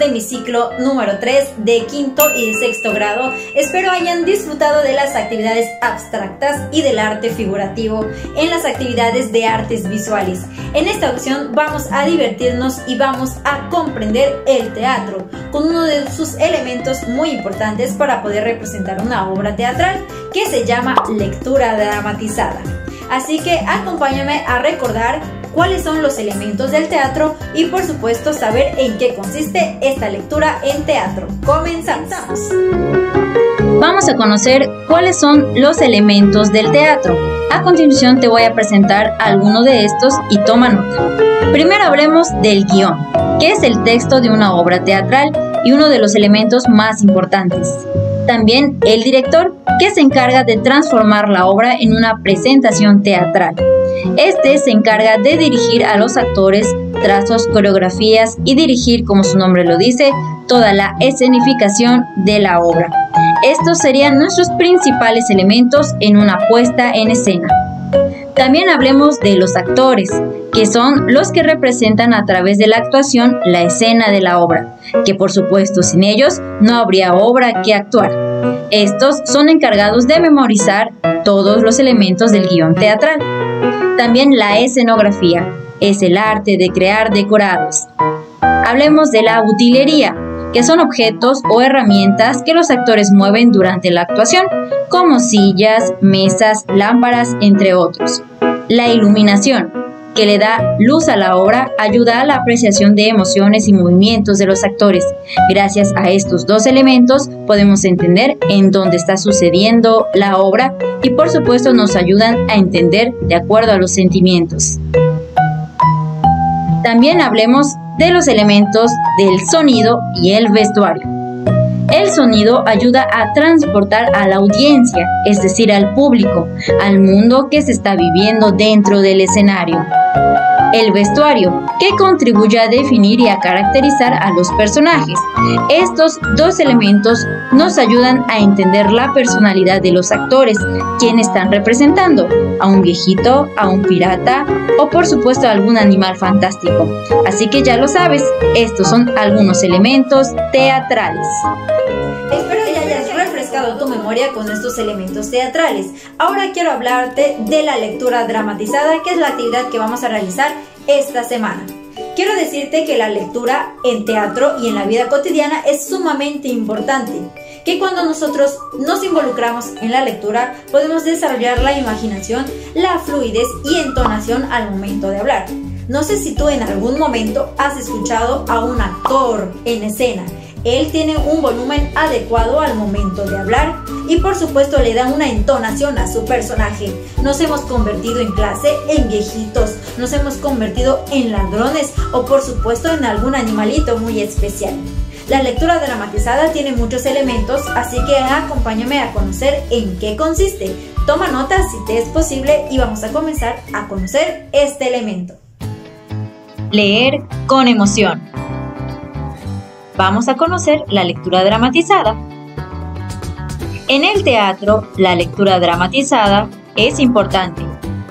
de mi ciclo número 3 de quinto y de sexto grado. Espero hayan disfrutado de las actividades abstractas y del arte figurativo en las actividades de artes visuales. En esta ocasión vamos a divertirnos y vamos a comprender el teatro con uno de sus elementos muy importantes para poder representar una obra teatral, que se llama lectura dramatizada. Así que acompáñame a recordar cuáles son los elementos del teatro y por supuesto saber en qué consiste esta lectura en teatro. Comenzamos. Vamos a conocer cuáles son los elementos del teatro. A continuación te voy a presentar algunos de estos y toma nota. Primero hablemos del guión, que es el texto de una obra teatral y uno de los elementos más importantes. También el director, que se encarga de transformar la obra en una presentación teatral. Este se encarga de dirigir a los actores, trazos, coreografías y dirigir, como su nombre lo dice, toda la escenificación de la obra. Estos serían nuestros principales elementos en una puesta en escena. También hablemos de los actores, que son los que representan a través de la actuación la escena de la obra, que por supuesto sin ellos no habría obra que actuar. Estos son encargados de memorizar todos los elementos del guión teatral. También la escenografía, es el arte de crear decorados. Hablemos de la utilería, que son objetos o herramientas que los actores mueven durante la actuación, como sillas, mesas, lámparas, entre otros. La iluminación, que le da luz a la obra, ayuda a la apreciación de emociones y movimientos de los actores. Gracias a estos dos elementos podemos entender en dónde está sucediendo la obra y por supuesto nos ayudan a entender de acuerdo a los sentimientos. También hablemos de los elementos del sonido y el vestuario. El sonido ayuda a transportar a la audiencia, es decir, al público, al mundo que se está viviendo dentro del escenario. El vestuario, que contribuye a definir y a caracterizar a los personajes. Estos dos elementos nos ayudan a entender la personalidad de los actores, quienes están representando, a un viejito, a un pirata o por supuesto a algún animal fantástico. Así que ya lo sabes, estos son algunos elementos teatrales. Espero que hayas refrescado tu memoria con estos elementos teatrales. Ahora quiero hablarte de la lectura dramatizada, que es la actividad que vamos a realizar esta semana. Quiero decirte que la lectura en teatro y en la vida cotidiana es sumamente importante, que cuando nosotros nos involucramos en la lectura podemos desarrollar la imaginación, la fluidez y entonación al momento de hablar. No sé si tú en algún momento has escuchado a un actor en escena. Él tiene un volumen adecuado al momento de hablar y por supuesto le da una entonación a su personaje. Nos hemos convertido en clase en viejitos, nos hemos convertido en ladrones o por supuesto en algún animalito muy especial. La lectura dramatizada tiene muchos elementos, así que acompáñame a conocer en qué consiste. Toma nota si te es posible y vamos a comenzar a conocer este elemento. Leer con emoción. Vamos a conocer la lectura dramatizada. En el teatro, la lectura dramatizada es importante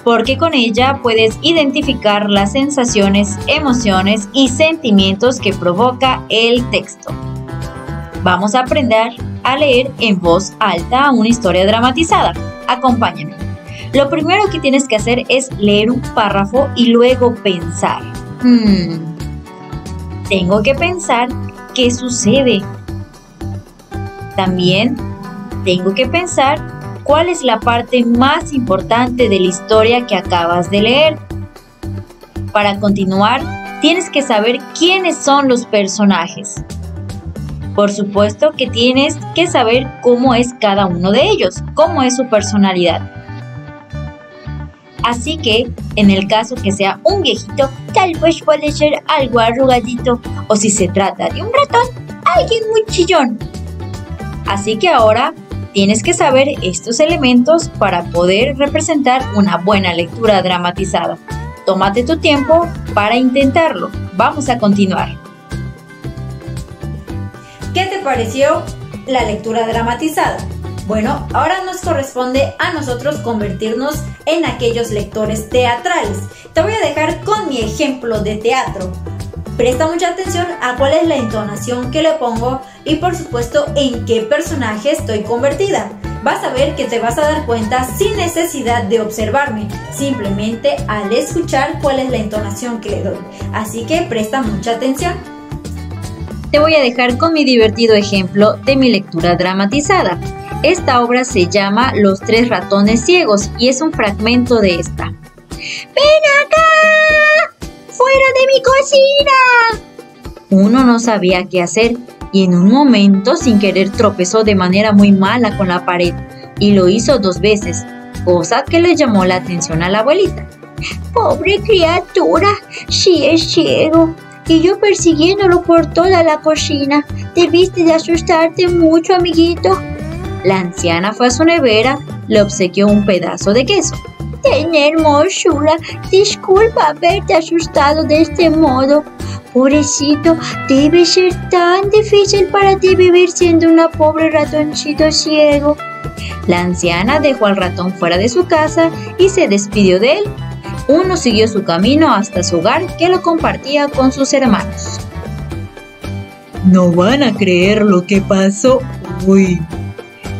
porque con ella puedes identificar las sensaciones, emociones y sentimientos que provoca el texto. Vamos a aprender a leer en voz alta una historia dramatizada. Acompáñame. Lo primero que tienes que hacer es leer un párrafo y luego pensar. Tengo que pensar ¿qué sucede? También tengo que pensar cuál es la parte más importante de la historia que acabas de leer. Para continuar, tienes que saber quiénes son los personajes. Por supuesto que tienes que saber cómo es cada uno de ellos, cómo es su personalidad. Así que, en el caso que sea un viejito, tal vez puede ser algo arrugadito, o si se trata de un ratón, alguien muy chillón. Así que ahora tienes que saber estos elementos para poder representar una buena lectura dramatizada. Tómate tu tiempo para intentarlo. Vamos a continuar. ¿Qué te pareció la lectura dramatizada? Bueno, ahora nos corresponde a nosotros convertirnos en aquellos lectores teatrales. Te voy a dejar con mi ejemplo de teatro. Presta mucha atención a cuál es la entonación que le pongo y por supuesto en qué personaje estoy convertida. Vas a ver que te vas a dar cuenta sin necesidad de observarme, simplemente al escuchar cuál es la entonación que le doy. Así que presta mucha atención. Te voy a dejar con mi divertido ejemplo de mi lectura dramatizada. Esta obra se llama Los 3 ratones ciegos y es un fragmento de esta. ¡Ven acá! ¡Fuera de mi cocina! Uno no sabía qué hacer y en un momento sin querer tropezó de manera muy mala con la pared y lo hizo 2 veces, cosa que le llamó la atención a la abuelita. ¡Pobre criatura! Sí es ciego. Y yo persiguiéndolo por toda la cocina. Debiste de asustarte mucho, amiguito. La anciana fue a su nevera, le obsequió un pedazo de queso. ¡Ten hermosura! Disculpa haberte asustado de este modo. Pobrecito, debe ser tan difícil para ti vivir siendo una pobre ratoncito ciego. La anciana dejó al ratón fuera de su casa y se despidió de él. Uno siguió su camino hasta su hogar que lo compartía con sus hermanos. No van a creer lo que pasó hoy.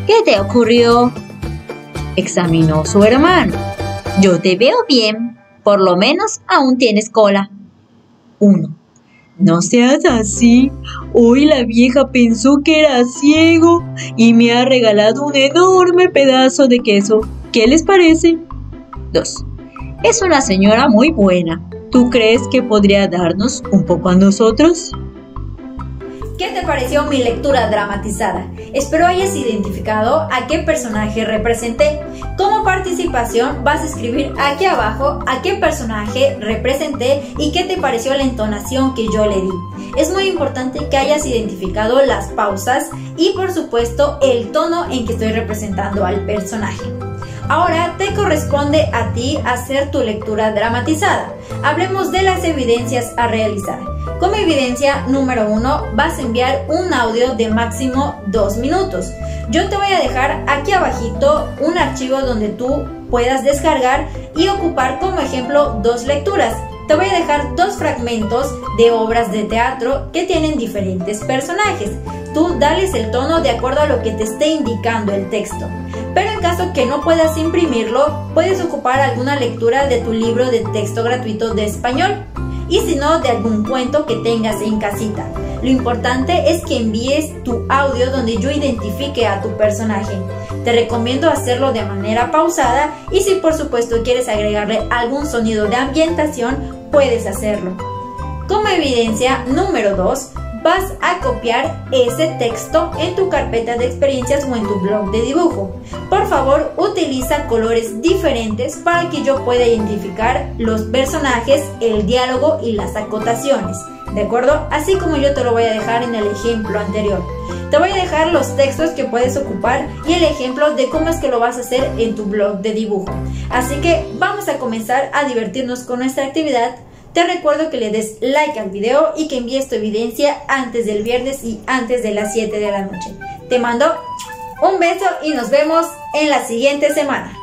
¿Qué te ocurrió? Examinó su hermano. Yo te veo bien, por lo menos aún tienes cola. 1. No seas así. Hoy la vieja pensó que era ciego y me ha regalado un enorme pedazo de queso. ¿Qué les parece? 2. Es una señora muy buena. ¿Tú crees que podría darnos un poco a nosotros? ¿Qué te pareció mi lectura dramatizada? Espero hayas identificado a qué personaje representé. Como participación vas a escribir aquí abajo a qué personaje representé y qué te pareció la entonación que yo le di. Es muy importante que hayas identificado las pausas y por supuesto el tono en que estoy representando al personaje. Ahora te corresponde a ti hacer tu lectura dramatizada. Hablemos de las evidencias a realizar. Como evidencia número 1 vas a enviar un audio de máximo 2 minutos. Yo te voy a dejar aquí abajito un archivo donde tú puedas descargar y ocupar como ejemplo 2 lecturas. Te voy a dejar 2 fragmentos de obras de teatro que tienen diferentes personajes. Tú dales el tono de acuerdo a lo que te esté indicando el texto. Pero en caso que no puedas imprimirlo, puedes ocupar alguna lectura de tu libro de texto gratuito de español. Y si no, de algún cuento que tengas en casita. Lo importante es que envíes tu audio donde yo identifique a tu personaje. Te recomiendo hacerlo de manera pausada y si por supuesto quieres agregarle algún sonido de ambientación, puedes hacerlo. Como evidencia número 2, vas a copiar ese texto en tu carpeta de experiencias o en tu blog de dibujo. Por favor, utiliza colores diferentes para que yo pueda identificar los personajes, el diálogo y las acotaciones. ¿De acuerdo? Así como yo te lo voy a dejar en el ejemplo anterior. Te voy a dejar los textos que puedes ocupar y el ejemplo de cómo es que lo vas a hacer en tu blog de dibujo. Así que vamos a comenzar a divertirnos con nuestra actividad. Te recuerdo que le des like al video y que envíes tu evidencia antes del viernes y antes de las 7 de la noche. Te mando un beso y nos vemos en la siguiente semana.